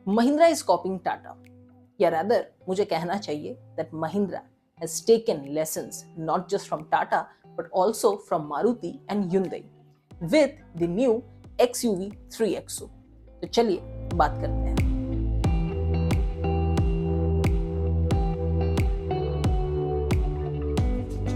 Mahindra is कॉपिंग Tata, या rather मुझे कहना चाहिए that Mahindra has taken lessons not just from Tata but also from Maruti and Hyundai with the new XUV 3XO. तो चलिए बात करते हैं।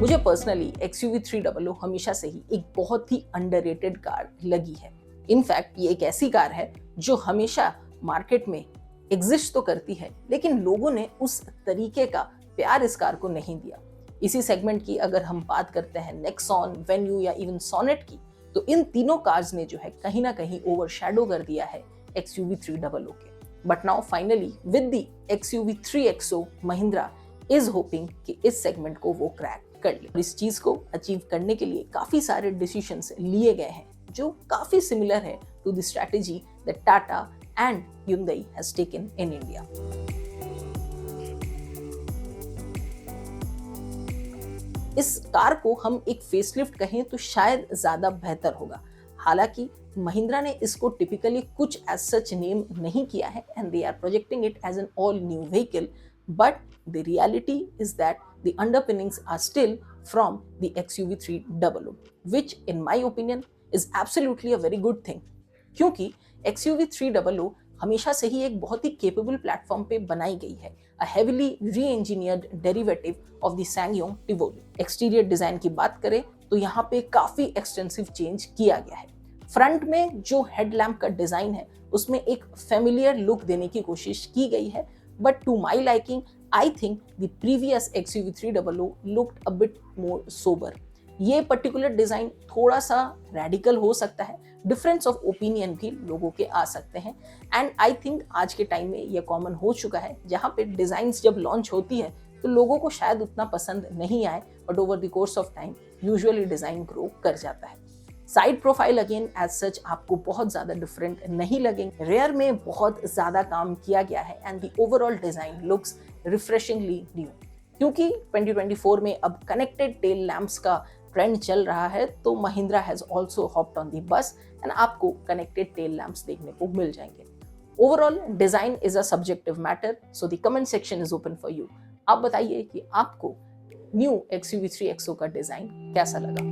मुझे पर्सनली XUV 300 हमेशा से ही एक बहुत ही अंडररेटेड कार लगी है। इनफैक्ट ये एक ऐसी कार है जो हमेशा मार्केट में एग्जिस्ट तो करती है, लेकिन लोगों ने उस तरीके का प्यार इस कार को नहीं दिया। इसी सेगमेंट की अगर हम बात करते हैं नेक्सॉन, वेन्यू या इवन सोनेट की, तो इन तीनों कार्स ने जो है कहीं ना कहीं ओवरशैडो कर दिया है XUV 300 के। But now finally with the XUV 3XO Mahindra is hoping कि इस सेगमेंट को वो क्रैक कर ले। इस चीज को अचीव करने के लिए काफी सारे डिसीजंस लिए गए हैं जो काफी सिमिलर है to the strategy that Tata and Hyundai has taken in India. इस कार को हम एक फेसलिफ्ट कहें तो शायद ज्यादा बेहतर होगा। हालांकि महिंद्रा ने इसको टिपिकली कुछ एज सच नेम नहीं किया है and they are projecting it as an all new vehicle, but the reality is that the underpinnings are still from the XUV 300, which in my opinion is absolutely a very good thing, क्योंकि XUV 300 हमेशा से ही एक बहुत ही capable platform पे बनाई गई है, a heavily re-engineered derivative of the SsangYong Tivoli। Exterior design की बात करें तो यहाँ पे काफी एक्सटेंसिव चेंज किया गया है। फ्रंट में जो हेडलैम्प का डिजाइन है उसमें एक फेमिलियर लुक देने की कोशिश की गई है, but to my liking I think the previous XUV 300 looked a bit more sober. ये पर्टिकुलर डिजाइन थोड़ा सा रेडिकल हो सकता है, डिफरेंस ऑफ ओपिनियन भी लोगों के आ सकते हैं, एंड आई थिंक आज के टाइम में ये कॉमन हो चुका है, जहाँ पे डिजाइन्स जब लॉन्च होती है तो लोगों को शायद उतना पसंद नहीं आए, but over the course of time usually design grow कर जाता है। Side profile again as such आपको बहुत ज्यादा डिफरेंट नहीं लगेंगे, रेयर में बहुत ज्यादा काम किया गया है and the overall design looks refreshingly new. क्योंकि 2024 में अब कनेक्टेड टेल लैंप्स का ट्रेंड चल रहा है, तो Mahindra has also hopped on the bus and आपको कनेक्टेड टेल लैंप्स देखने को मिल जाएंगे। Overall design is a subjective matter, so the comment section is open for you. आप बताइए कि आपको न्यू XUV 3XO का डिजाइन कैसा लगा।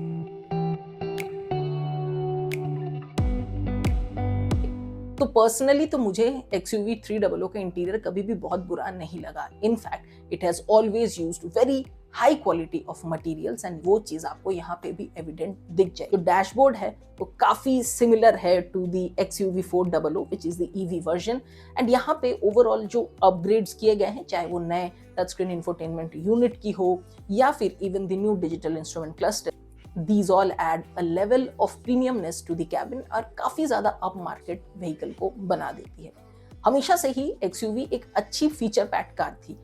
तो पर्सनली तो मुझे XUV 300 का इंटीरियर कभी भी बहुत बुरा नहीं लगा। In fact it has always used very high quality of materials and वो चीज आपको यहाँ पे भी एविडेंट दिख जाए। जो डैशबोर्ड है वो काफी सिमिलर है to the XUV 400 which is the EV version, and यहाँ पे ओवरऑल जो अपग्रेड्स किए गए हैं, चाहे वो नए टच स्क्रीन इंफोटेनमेंट यूनिट की हो या फिर even the new digital instrument cluster, these all add a level of premiumness to the cabin और काफी ज्यादा अप मार्केट व्हीकल को बना देती है। हमेशा से ही XUV एक अच्छी फीचर पैक्ड कार थी,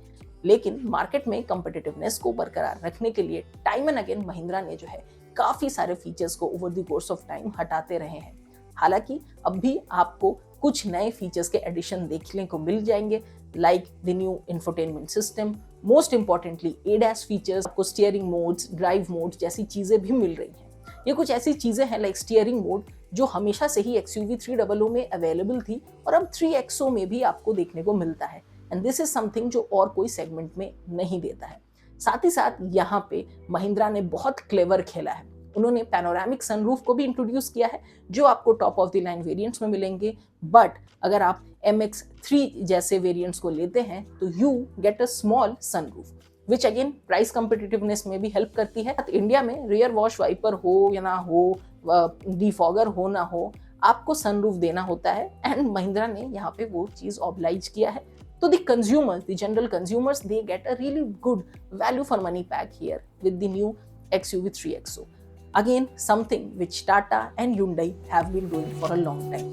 लेकिन मार्केट में कॉम्पिटिटिवनेस को बरकरार रखने के लिए टाइम एंड अगेन महिंद्रा ने जो है काफी सारे फीचर्स को over the course of time हटाते रहे हैं। हालांकि अब भी आपको कुछ नए फीचर्स के एडिशन देखने को मिल जाएंगे, like the new infotainment system, most importantly ADAS features, आपको स्टीयरिंग मोड्स, ड्राइव मोड्स जैसी चीजें भी मिल रही हैं। ये कुछ ऐसी चीजें हैं लाइक स्टीयरिंग मोड जो हमेशा से ही XUV 300 में अवेलेबल थी और अब 3XO में भी आपको देखने को मिलता है, एंड दिस इज समथिंग जो और कोई सेगमेंट में नहीं देता है। साथ ही साथ यहाँ पे महिंद्रा ने बहुत क्लेवर खेला है, उन्होंने पैनोरामिक सनरूफ को भी इंट्रोड्यूस किया है जो आपको top of the line variants में मिलेंगे, बट अगर आप MX3 जैसे वेरिएंट्स को लेते हैं तो you get a small sunroof, which again price competitiveness में भी हेल्प करती है। इंडिया में रियर वॉश वाइपर हो या ना हो, डिफॉगर हो ना हो, आपको सनरूफ देना होता है, एंड महिंद्रा ने यहाँ पे वो चीज ऑब्लाइज किया है। तो the consumers, the general consumers, they get a really good value for money pack here with the new XUV 3XO. Again, something which Tata and Hyundai have been doing for a long time.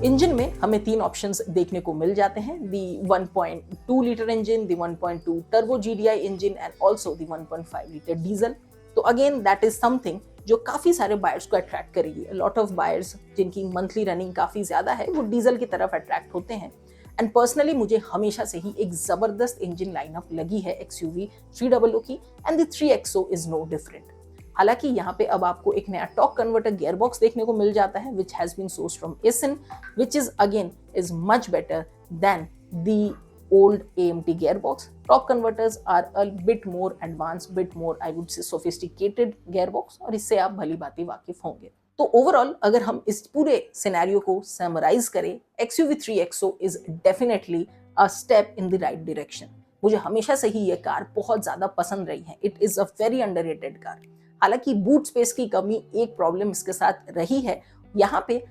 Engine में हमें 3 options देखने को मिल जाते हैं, दी 1.2 litre engine, the 1.2 turbo GDI engine and also the 1.5 litre diesel. तो again that is something जो काफी सारे बायर्स को अट्रैक्ट करेगी। लॉट ऑफ बायर्स जिनकी मंथली रनिंग काफी ज्यादा है वो डीजल की तरफ अट्रैक्ट होते हैं, एंड पर्सनली मुझे हमेशा से ही एक जबरदस्त इंजन लाइनअप लगी है XUV 300 की, and the 3XO is no different. हालांकि यहाँ पे अब आपको एक नया टॉर्क कन्वर्टर गियर बॉक्स देखने को मिल जाता है which has been sourced from Aisin, which is again is much better than the old AMT gearbox. Torque converters are a bit more advanced, bit more I would say sophisticated gearbox, और इससे आप भली भांति वाकिफ होंगे। तो overall अगर हम इस पूरे सिनेरियो को समराइज करें, XUV3 XO is definitely a step in the right direction. मुझे हमेशा से ही ये कार बहुत ज़्यादा पसंद रही है। It is a very underrated car. हालांकि बूट स्पेस की कमी एक प्रॉब्लम इसके साथ रही है। यहाँ पे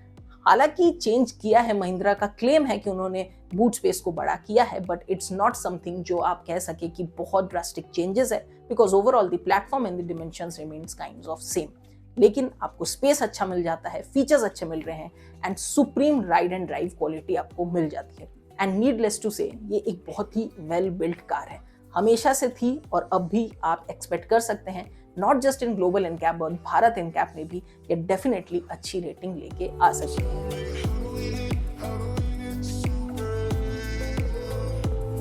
हालांकि चेंज किया है, महिंद्रा का क्लेम है कि उन्होंने बूट स्पेस को बड़ा किया है, बट इट्स नॉट समथिंग जो आप कह सके कि बहुत ड्रास्टिक चेंजेस है, because overall the platform and the dimensions remains kinds of same. लेकिन आपको स्पेस अच्छा मिल जाता है, फीचर्स अच्छे मिल रहे हैं and supreme ride and drive quality आपको मिल जाती है। एंड नीडलेस टू से ये एक बहुत ही वेल बिल्ट कार है, हमेशा से थी और अब भी आप एक्सपेक्ट कर सकते हैं, not just in global NCAP but Bharat NCAP में भी ये डेफिनेटली अच्छी रेटिंग लेके आ सकती है।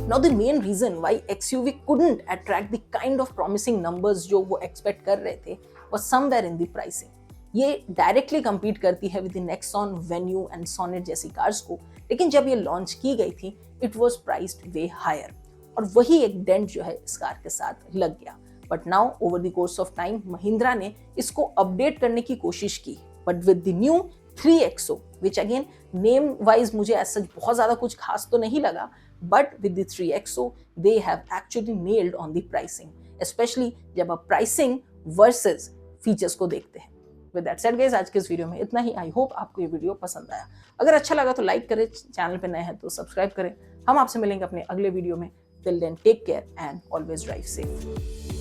Now the main reason why XUV couldn't attract the kind of promising numbers जो वो expect कर रहे थे was somewhere in the pricing. ये डायरेक्टली compete करती है with the Nexon, Venue and Sonnet जैसी कार्स को, लेकिन जब ये लॉन्च की गई थी it was priced way higher, और वही एक डेंट जो है इस कार के साथ लग गया। But now over the course of time Mahindra ने इसको अपडेट करने की कोशिश की, but with the new 3XO which again name wise मुझे ऐसा सच बहुत ज़्यादा कुछ खास तो नहीं लगा, but with the 3XO they have actually nailed on the pricing, especially जब आप pricing versus features को देखते हैं। With that said guys, आज के इस वीडियो में इतना ही। आई होप आपको ये वीडियो पसंद आया। अगर अच्छा लगा तो लाइक करें, चैनल पे नए हैं तो सब्सक्राइब करें। हम आपसे मिलेंगे अपने अगले वीडियो में। Till then, take care and always drive safe.